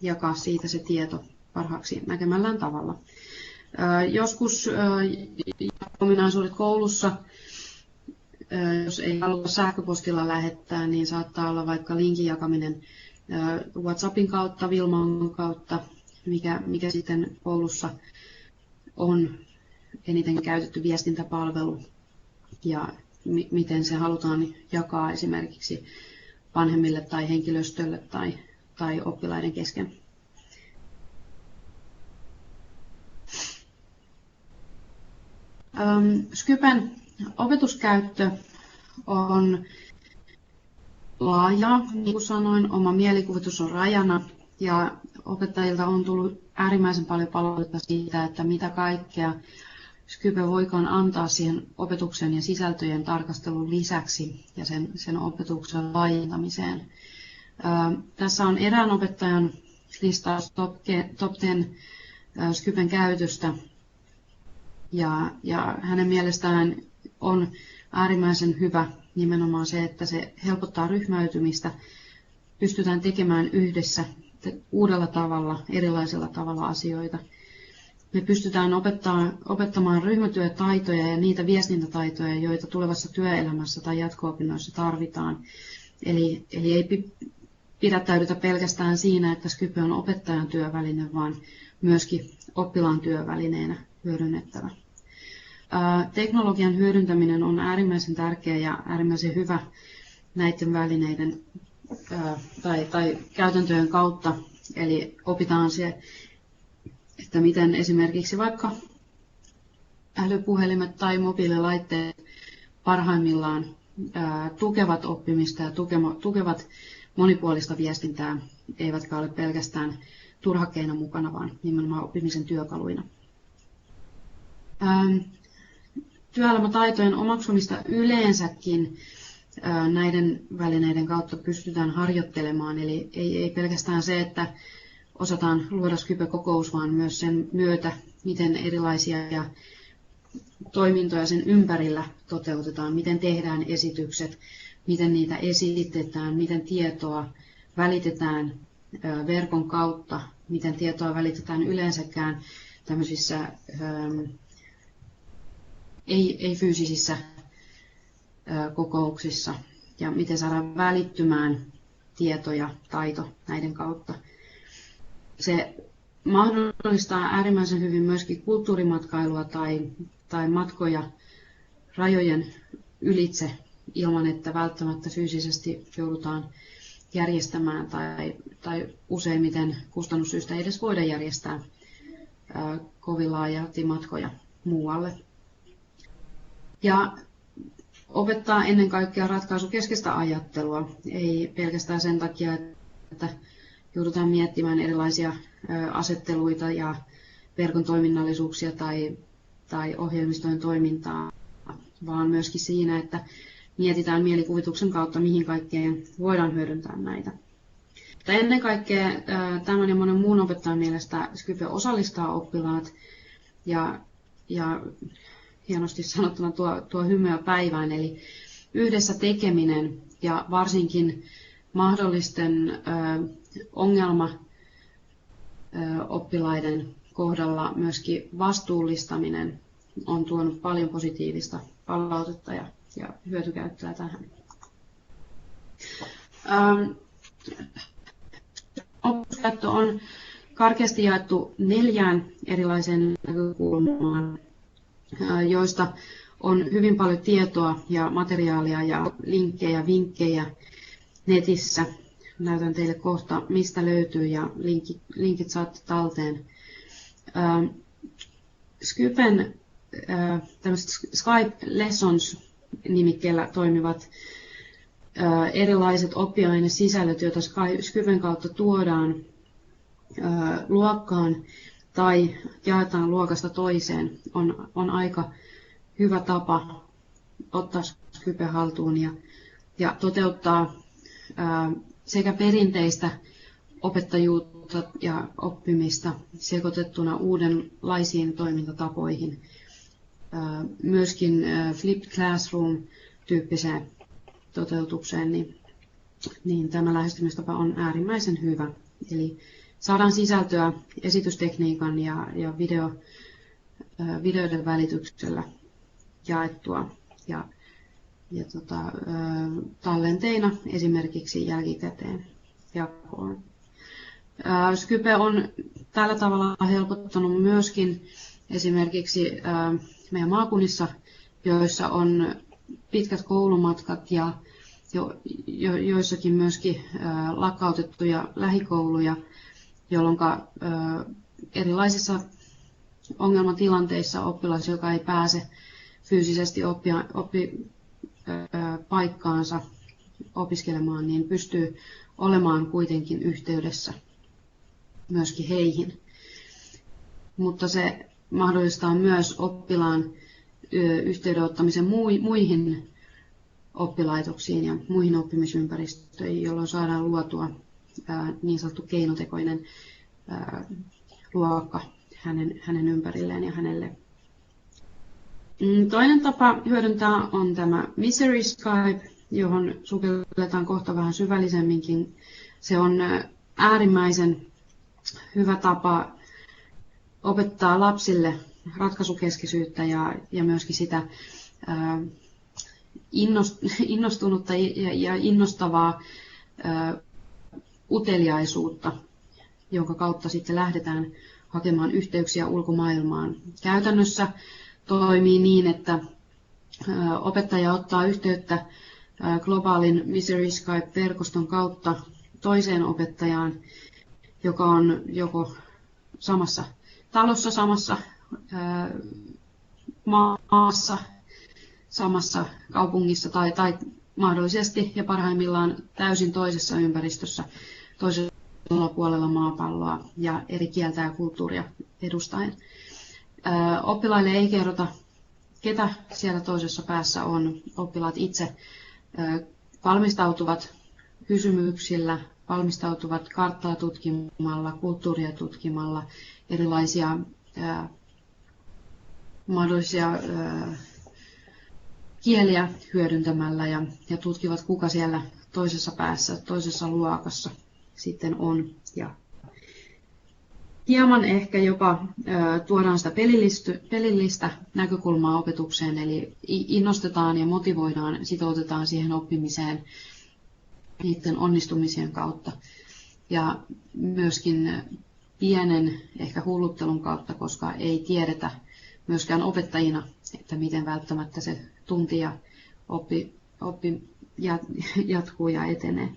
jakaa siitä se tieto parhaaksi näkemällään tavalla. Joskus ominaisuudet koulussa, jos ei haluta sähköpostilla lähettää, niin saattaa olla vaikka linkin jakaminen WhatsAppin kautta, Wilman kautta, mikä sitten koulussa on eniten käytetty viestintäpalvelu ja miten se halutaan jakaa esimerkiksi vanhemmille tai henkilöstölle tai oppilaiden kesken. Skypen opetuskäyttö on laaja, niin kuin sanoin, oma mielikuvitus on rajana ja opettajilta on tullut äärimmäisen paljon palautetta siitä, että mitä kaikkea Skype voikaan antaa siihen opetuksen ja sisältöjen tarkastelun lisäksi ja sen opetuksen laajentamiseen. Tässä on erään opettajan listaus top 10 Skypen käytöstä ja hänen mielestään on äärimmäisen hyvä nimenomaan se, että se helpottaa ryhmäytymistä, pystytään tekemään yhdessä uudella tavalla, erilaisella tavalla asioita. Me pystytään opettamaan ryhmätyötaitoja ja niitä viestintätaitoja, joita tulevassa työelämässä tai jatko-opinnoissa tarvitaan. Eli ei pidättäydytä pelkästään siinä, että Skype on opettajan työväline, vaan myöskin oppilaan työvälineenä hyödynnettävä. Teknologian hyödyntäminen on äärimmäisen tärkeä ja äärimmäisen hyvä näiden välineiden tai käytäntöjen kautta. Eli opitaan se, että miten esimerkiksi vaikka älypuhelimet tai mobiililaitteet parhaimmillaan tukevat oppimista ja tukevat monipuolista viestintää, eivätkä ole pelkästään turhakkeina mukana, vaan nimenomaan oppimisen työkaluina. Työelämätaitojen omaksumista yleensäkin näiden välineiden kautta pystytään harjoittelemaan, eli ei pelkästään se, että osataan luoda Skype-kokous, vaan myös sen myötä, miten erilaisia toimintoja sen ympärillä toteutetaan, miten tehdään esitykset, miten niitä esitetään, miten tietoa välitetään verkon kautta, miten tietoa välitetään yleensäkään tämmöisissä ei-fyysisissä kokouksissa ja miten saadaan välittymään tieto ja taito näiden kautta. Se mahdollistaa äärimmäisen hyvin myöskin kulttuurimatkailua tai matkoja rajojen ylitse ilman, että välttämättä fyysisesti joudutaan järjestämään tai useimmiten kustannussyistä ei edes voida järjestää kovin laajalti matkoja muualle. Ja opettaa ennen kaikkea ratkaisukeskeistä ajattelua, ei pelkästään sen takia, että joudutaan miettimään erilaisia asetteluita ja verkon toiminnallisuuksia tai ohjelmistojen toimintaa, vaan myöskin siinä, että mietitään mielikuvituksen kautta, mihin kaikkeen voidaan hyödyntää näitä. Mutta ennen kaikkea tämän ja monen muun opettajan mielestä Skype osallistaa oppilaat ja hienosti sanottuna tuo hymyä päivään, eli yhdessä tekeminen ja varsinkin mahdollisten ongelmaoppilaiden kohdalla myöskin vastuullistaminen on tuonut paljon positiivista palautetta ja hyötykäyttöä tähän. Opetuskäyttö on karkeasti jaettu 4 erilaiseen näkökulmaan, joista on hyvin paljon tietoa ja materiaalia ja linkkejä, vinkkejä netissä. Näytän teille kohta, mistä löytyy ja linkit saatte talteen. Skypen Skype Lessons -nimikkeellä toimivat erilaiset oppiainesisällöt, joita Skypen kautta tuodaan luokkaan tai jaetaan luokasta toiseen, on aika hyvä tapa ottaa Skype haltuun ja toteuttaa sekä perinteistä opettajuutta luovuutta ja oppimista sekoitettuna uudenlaisiin toimintatapoihin. Myöskin flipped classroom-tyyppiseen toteutukseen, niin tämä lähestymistapa on äärimmäisen hyvä. Eli saadaan sisältöä esitystekniikan ja videoiden välityksellä jaettua ja tallenteina esimerkiksi jälkikäteen jakoon. Skype on tällä tavalla helpottanut myöskin esimerkiksi meidän maakunnissa, joissa on pitkät koulumatkat ja joissakin myöskin lakkautettuja lähikouluja, jolloin erilaisissa ongelmatilanteissa oppilas, joka ei pääse fyysisesti paikkaansa opiskelemaan, niin pystyy olemaan kuitenkin yhteydessä myöskin heihin. Mutta se mahdollistaa myös oppilaan yhteydenottamisen muihin oppilaitoksiin ja muihin oppimisympäristöihin, jolloin saadaan luotua niin sanottu keinotekoinen luokka hänen ympärilleen ja hänelle. Toinen tapa hyödyntää on tämä Misery Skype, johon sukelletaan kohta vähän syvällisemminkin. Se on äärimmäisen hyvä tapa opettaa lapsille ratkaisukeskeisyyttä ja myöskin sitä innostunutta ja innostavaa uteliaisuutta, jonka kautta sitten lähdetään hakemaan yhteyksiä ulkomaailmaan. Käytännössä toimii niin, että opettaja ottaa yhteyttä globaalin Misery Skype-verkoston kautta toiseen opettajaan, joka on joko samassa talossa, samassa maassa, samassa kaupungissa tai mahdollisesti ja parhaimmillaan täysin toisessa ympäristössä, toisella puolella maapalloa ja eri kieltä ja kulttuuria edustaen. Oppilaille ei kerrota, ketä siellä toisessa päässä on. Oppilaat itse valmistautuvat kysymyksillä, valmistautuvat karttaa tutkimalla, kulttuuria tutkimalla, erilaisia mahdollisia kieliä hyödyntämällä ja tutkivat, kuka siellä toisessa päässä, toisessa luokassa sitten on. Ja hieman ehkä jopa tuodaan sitä pelillistä näkökulmaa opetukseen, eli innostetaan ja motivoidaan, sitoutetaan siihen oppimiseen niiden onnistumisien kautta. Ja myöskin pienen ehkä hulluttelun kautta, koska ei tiedetä myöskään opettajina, että miten välttämättä se tunti ja oppi jatkuu ja etenee.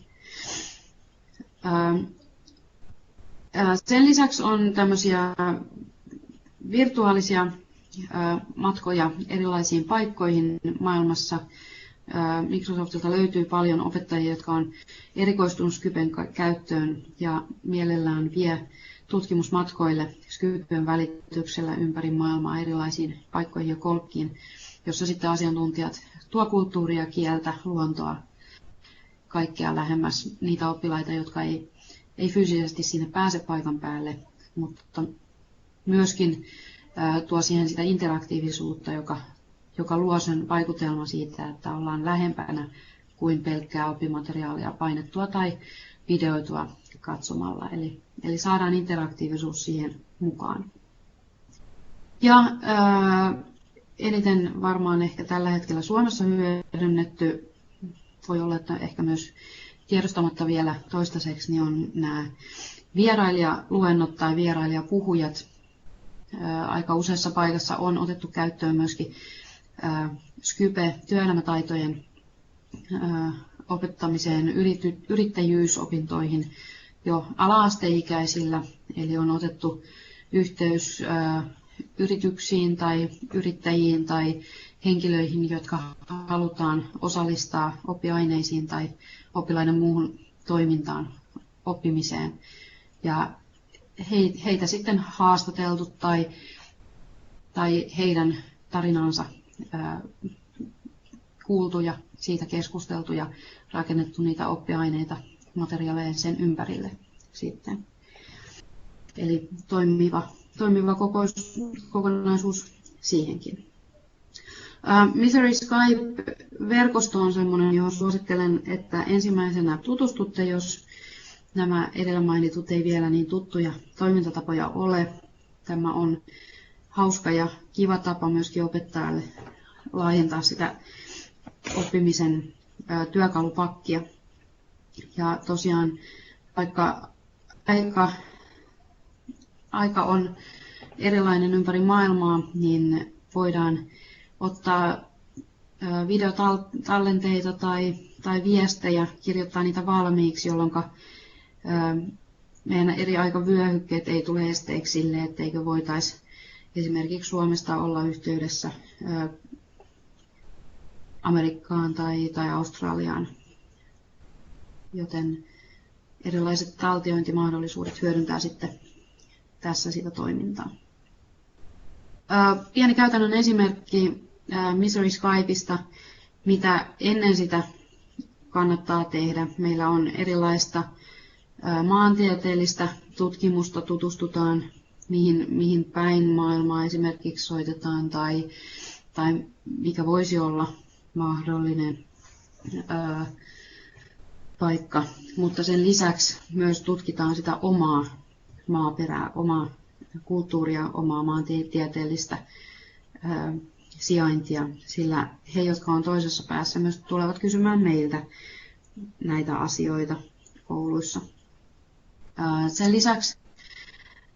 Sen lisäksi on tämmöisiä virtuaalisia matkoja erilaisiin paikkoihin maailmassa. Microsoftilta löytyy paljon opettajia, jotka on erikoistunut Skypen käyttöön ja mielellään vie tutkimusmatkoille Skypen välityksellä ympäri maailmaa erilaisiin paikkoihin ja kolkkiin, jossa sitten asiantuntijat tuo kulttuuria, kieltä, luontoa, kaikkea lähemmäs niitä oppilaita, jotka ei fyysisesti sinne pääse paikan päälle, mutta myöskin tuo siihen sitä interaktiivisuutta, joka luo sen vaikutelman siitä, että ollaan lähempänä kuin pelkkää oppimateriaalia painettua tai videoitua katsomalla. Eli saadaan interaktiivisuus siihen mukaan. Ja eniten varmaan ehkä tällä hetkellä Suomessa hyödynnetty, voi olla, että ehkä myös tiedostamatta vielä toistaiseksi, niin on nämä vierailijaluennot tai vierailijapuhujat. Aika useassa paikassa on otettu käyttöön myöskin Skype työelämätaitojen opettamiseen yrittäjyysopintoihin jo ala-asteikäisillä, eli on otettu yhteys yrityksiin tai yrittäjiin tai henkilöihin, jotka halutaan osallistaa oppiaineisiin tai oppilaiden muuhun toimintaan, oppimiseen. Ja heitä sitten haastateltu tai heidän tarinansa kuultu ja siitä keskusteltu ja rakennettu niitä oppiaineita, materiaaleja sen ympärille sitten. Eli toimiva kokonaisuus siihenkin. Misery Skype-verkosto on sellainen, johon suosittelen, että ensimmäisenä tutustutte, jos nämä edellä mainitut ei vielä niin tuttuja toimintatapoja ole. Tämä on hauska ja kiva tapa myöskin opettajalle laajentaa sitä oppimisen työkalupakkia. Ja tosiaan, vaikka aika on erilainen ympäri maailmaa, niin voidaan ottaa videotallenteita tai viestejä, kirjoittaa niitä valmiiksi, jolloin meidän eri aikavyöhykkeet ei tule esteeksi sille, etteikö voitaisi esimerkiksi Suomesta olla yhteydessä Amerikkaan tai Australiaan, joten erilaiset taltiointimahdollisuudet hyödyntää sitten tässä sitä toimintaa. Pieni käytännön esimerkki Misery Skypeista, mitä ennen sitä kannattaa tehdä. Meillä on erilaista maantieteellistä tutkimusta, tutustutaan mihin päin maailmaa esimerkiksi soitetaan tai mikä voisi olla mahdollinen paikka, mutta sen lisäksi myös tutkitaan sitä omaa maaperää, omaa kulttuuria, omaa maantieteellistä sijaintia, sillä he, jotka on toisessa päässä, myös tulevat kysymään meiltä näitä asioita kouluissa. Sen lisäksi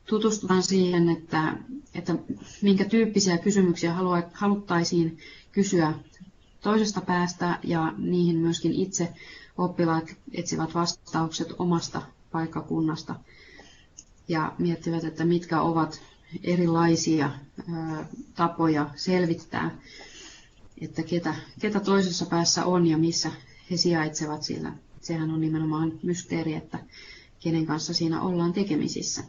tutustutaan siihen, että minkä tyyppisiä kysymyksiä haluttaisiin kysyä toisesta päästä, ja niihin myöskin itse oppilaat etsivät vastaukset omasta paikkakunnasta ja miettivät, että mitkä ovat erilaisia tapoja selvittää, että ketä toisessa päässä on ja missä he sijaitsevat, sillä sehän on nimenomaan mysteeri, että kenen kanssa siinä ollaan tekemisissä.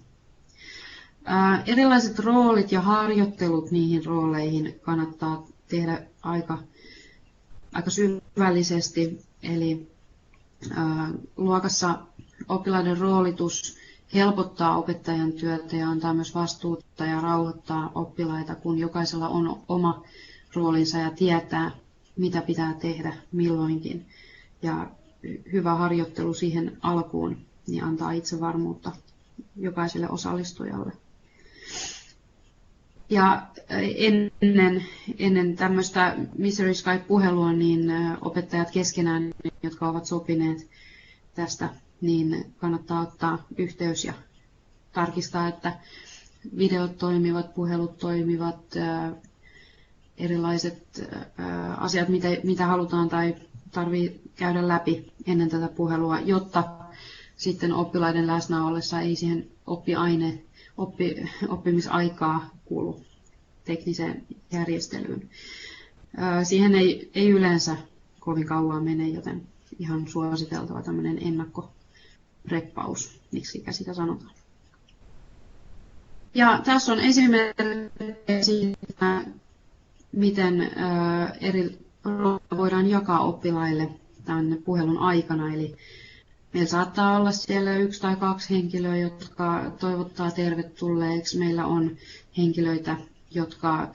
Erilaiset roolit ja harjoittelut niihin rooleihin kannattaa tehdä aika syvällisesti, eli luokassa oppilaiden roolitus helpottaa opettajan työtä ja antaa myös vastuuta ja rauhoittaa oppilaita, kun jokaisella on oma roolinsa ja tietää, mitä pitää tehdä milloinkin. Ja hyvä harjoittelu siihen alkuun niin antaa itsevarmuutta jokaiselle osallistujalle. Ja ennen tämmöistä Misery Skype-puhelua, niin opettajat keskenään, jotka ovat sopineet tästä, niin kannattaa ottaa yhteys ja tarkistaa, että videot toimivat, puhelut toimivat, erilaiset asiat, mitä halutaan tai tarvitsee käydä läpi ennen tätä puhelua, jotta sitten oppilaiden läsnä ollessa ei siihen oppimisaikaa kulu tekniseen järjestelyyn. Siihen ei yleensä kovin kauan mene, joten ihan suositeltava tämmöinen ennakkopreppaus, miksi sitä sanotaan. Ja tässä on esimerkki siitä, miten eri rooleja voidaan jakaa oppilaille tämän puhelun aikana. Eli meillä saattaa olla siellä 1 tai 2 henkilöä, jotka toivottaa tervetulleeksi. Meillä on henkilöitä, jotka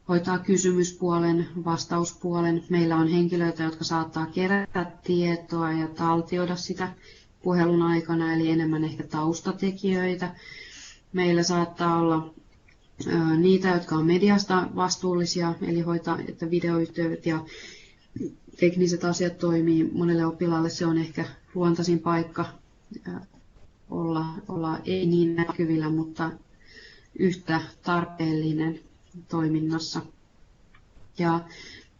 hoitaa kysymyspuolen, vastauspuolen. Meillä on henkilöitä, jotka saattaa kerätä tietoa ja taltioida sitä puhelun aikana, eli enemmän ehkä taustatekijöitä. Meillä saattaa olla niitä, jotka on mediasta vastuullisia, eli hoitaa, että videoyhteydet ja tekniset asiat toimii. Monelle oppilaalle se on ehkä luontaisin paikka olla ei niin näkyvillä, mutta yhtä tarpeellinen toiminnassa. Ja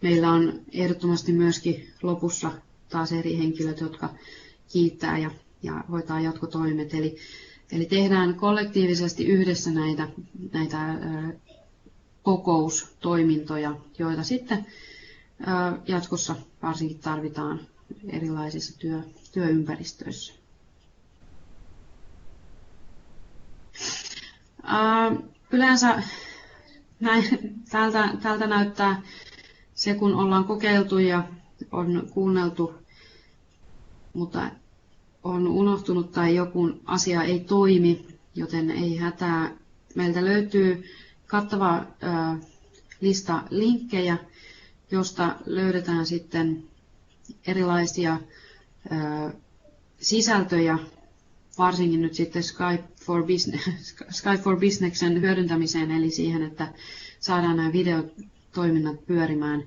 meillä on ehdottomasti myöskin lopussa taas eri henkilöt, jotka kiittää ja hoitaa jatkotoimet. Eli tehdään kollektiivisesti yhdessä näitä kokoustoimintoja, joita sitten jatkossa varsinkin tarvitaan erilaisissa työympäristöissä. Yleensä tältä näyttää se, kun ollaan kokeiltu ja on kuunneltu, mutta on unohtunut tai joku asia ei toimi, joten ei hätää. Meiltä löytyy kattava lista linkkejä, josta löydetään sitten erilaisia sisältöjä, varsinkin nyt sitten Skype for Businessen hyödyntämiseen, eli siihen, että saadaan nämä videotoiminnat pyörimään.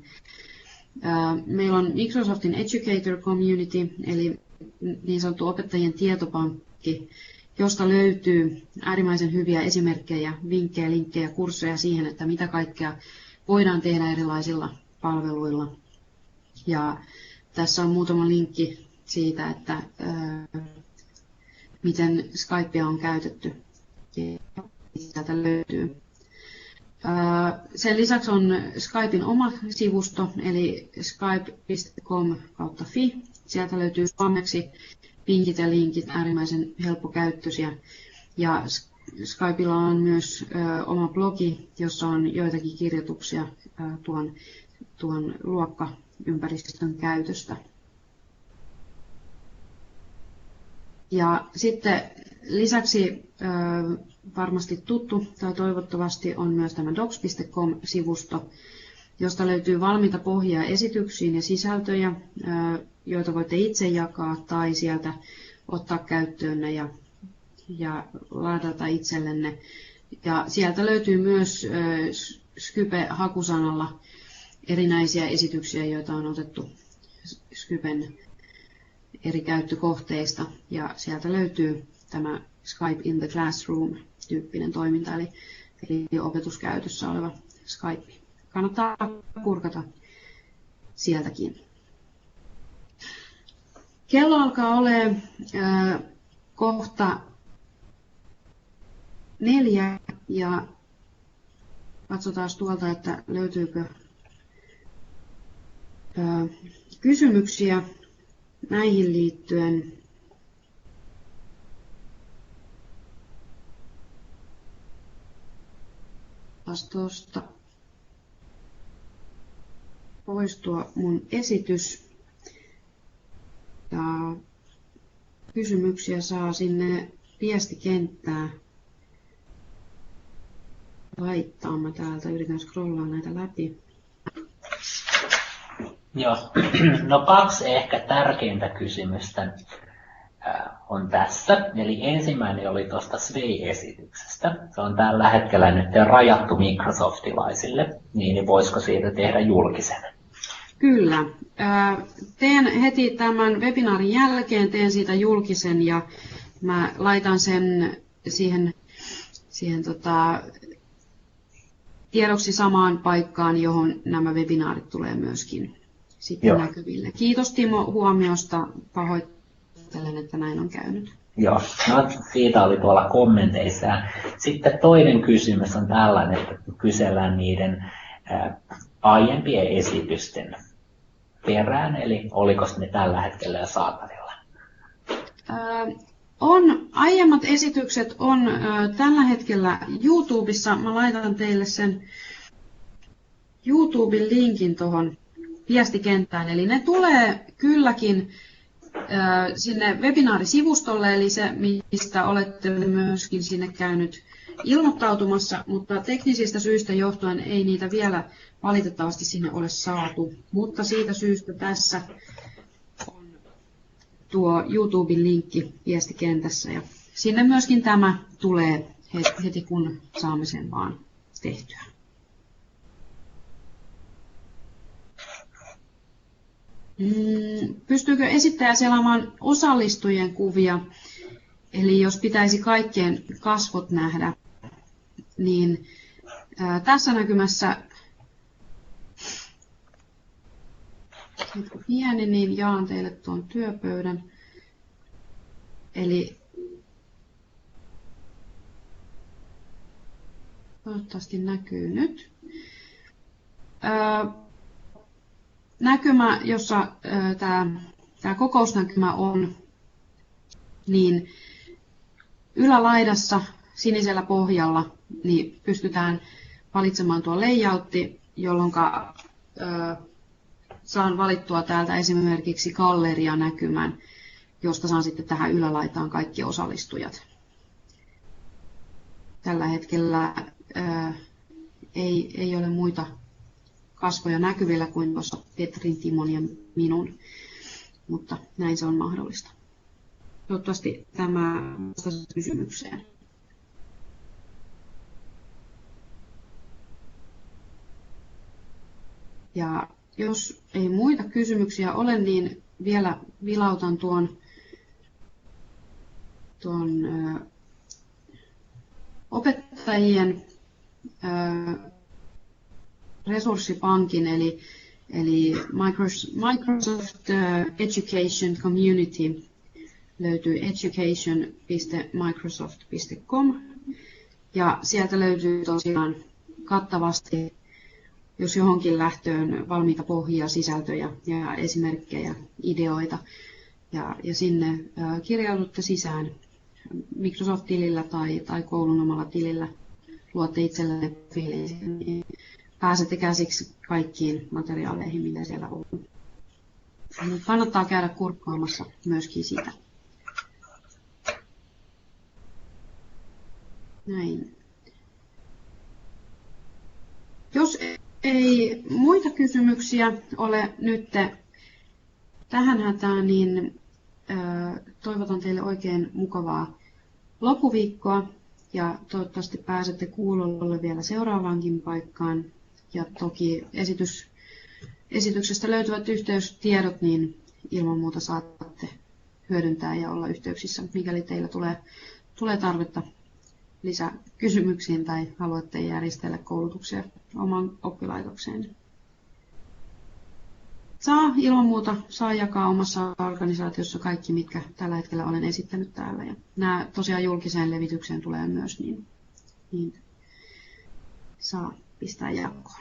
Meillä on Microsoftin Educator Community, eli niin sanottu opettajien tietopankki, josta löytyy äärimmäisen hyviä esimerkkejä, vinkkejä, linkkejä, kursseja siihen, että mitä kaikkea voidaan tehdä erilaisilla palveluilla. Ja tässä on muutama linkki siitä, että miten Skypea on käytetty. Sieltä löytyy. Sen lisäksi on Skypein oma sivusto, eli skype.com/fi. Sieltä löytyy suomeksi vinkit ja linkit, äärimmäisen helppokäyttöisiä. Ja Skypeilla on myös oma blogi, jossa on joitakin kirjoituksia tuon luokkaympäristön käytöstä. Ja sitten lisäksi varmasti tuttu tai toivottavasti on myös tämä docs.com-sivusto, josta löytyy valmiita pohjia esityksiin ja sisältöjä, joita voitte itse jakaa tai sieltä ottaa käyttöönne ja ladata itsellenne. Ja sieltä löytyy myös Skype-hakusanalla erinäisiä esityksiä, joita on otettu Skypen eri käyttökohteista. Ja sieltä löytyy tämä Skype in the Classroom-tyyppinen toiminta, eli opetuskäytössä oleva Skype. Kannattaa kurkata sieltäkin. Kello alkaa olemaan kohta 4 ja katsotaan tuolta, että löytyykö kysymyksiä näihin liittyen. Tuosta poistua mun esitys. Ja kysymyksiä saa sinne viestikenttään laittaa. Mä täältä yritän scrollaa näitä läpi. Joo, no 2 ehkä tärkeintä kysymystä on tässä. Eli ensimmäinen oli tuosta SWAY-esityksestä. Se on tällä hetkellä nyt rajattu Microsoftilaisille, niin voisiko siitä tehdä julkisen? Kyllä. Teen heti tämän webinaarin jälkeen, teen siitä julkisen ja mä laitan sen siihen tiedoksi samaan paikkaan, johon nämä webinaarit tulee myöskin sitten näkyville. Kiitos Timo huomiosta. Pahoittelen, että näin on käynyt. Joo, no, siitä oli tuolla kommenteissa. Sitten toinen kysymys on tällainen, että kysellään niiden aiempien esitysten perään, eli oliko ne tällä hetkellä jo saatavilla? Aiemmat esitykset on tällä hetkellä YouTubessa. Mä laitan teille sen YouTuben linkin tuohon viestikenttään. Eli ne tulee kylläkin sinne webinaarisivustolle, eli se, mistä olette myöskin sinne käynyt ilmoittautumassa, mutta teknisistä syistä johtuen ei niitä vielä valitettavasti sinne ole saatu. Mutta siitä syystä tässä on tuo YouTuben linkki viestikentässä ja sinne myöskin tämä tulee heti kun saamme sen vaan tehtyä. Pystyykö esittäjä selaamaan osallistujien kuvia? Eli jos pitäisi kaikkien kasvot nähdä, niin tässä näkymässä pieni, niin jaan teille tuon työpöydän. Eli toivottavasti näkyy nyt. Näkymä, jossa tämä kokousnäkymä on, niin ylälaidassa sinisellä pohjalla niin pystytään valitsemaan tuo layoutti, jolloin saan valittua täältä esimerkiksi galleria-näkymän, josta saan sitten tähän ylälaitaan kaikki osallistujat. tällä hetkellä ei ole muita kasvoja näkyvillä kuin tuossa Petrin, Timon ja minun, mutta näin se on mahdollista. Toivottavasti tämä vastasi kysymykseen. Ja jos ei muita kysymyksiä ole, niin vielä vilautan tuon opettajien resurssipankin, eli Microsoft Education Community löytyy education.microsoft.com ja sieltä löytyy tosiaan kattavasti, jos johonkin lähtöön, valmiita pohjia, sisältöjä ja esimerkkejä, ideoita. Ja sinne kirjaudutte sisään Microsoft-tilillä tai koulun omalla tilillä, luotte itsellenne profiilin, niin pääsette käsiksi kaikkiin materiaaleihin, mitä siellä on. Kannattaa käydä kurkkaamassa myöskin sitä. Näin. Jos ei muita kysymyksiä ole nyt tähän hätään, niin toivotan teille oikein mukavaa loppuviikkoa ja toivottavasti pääsette kuulolle vielä seuraavaankin paikkaan. Ja toki esityksestä löytyvät yhteystiedot, niin ilman muuta saatte hyödyntää ja olla yhteyksissä, mikäli teillä tulee tarvetta lisäkysymyksiin tai haluatte järjestellä koulutuksia oman oppilaitokseen. Ilman muuta saa jakaa omassa organisaatiossa kaikki, mitkä tällä hetkellä olen esittänyt täällä. Ja nämä tosiaan julkiseen levitykseen tulee myös, niin saa pistää jakoon.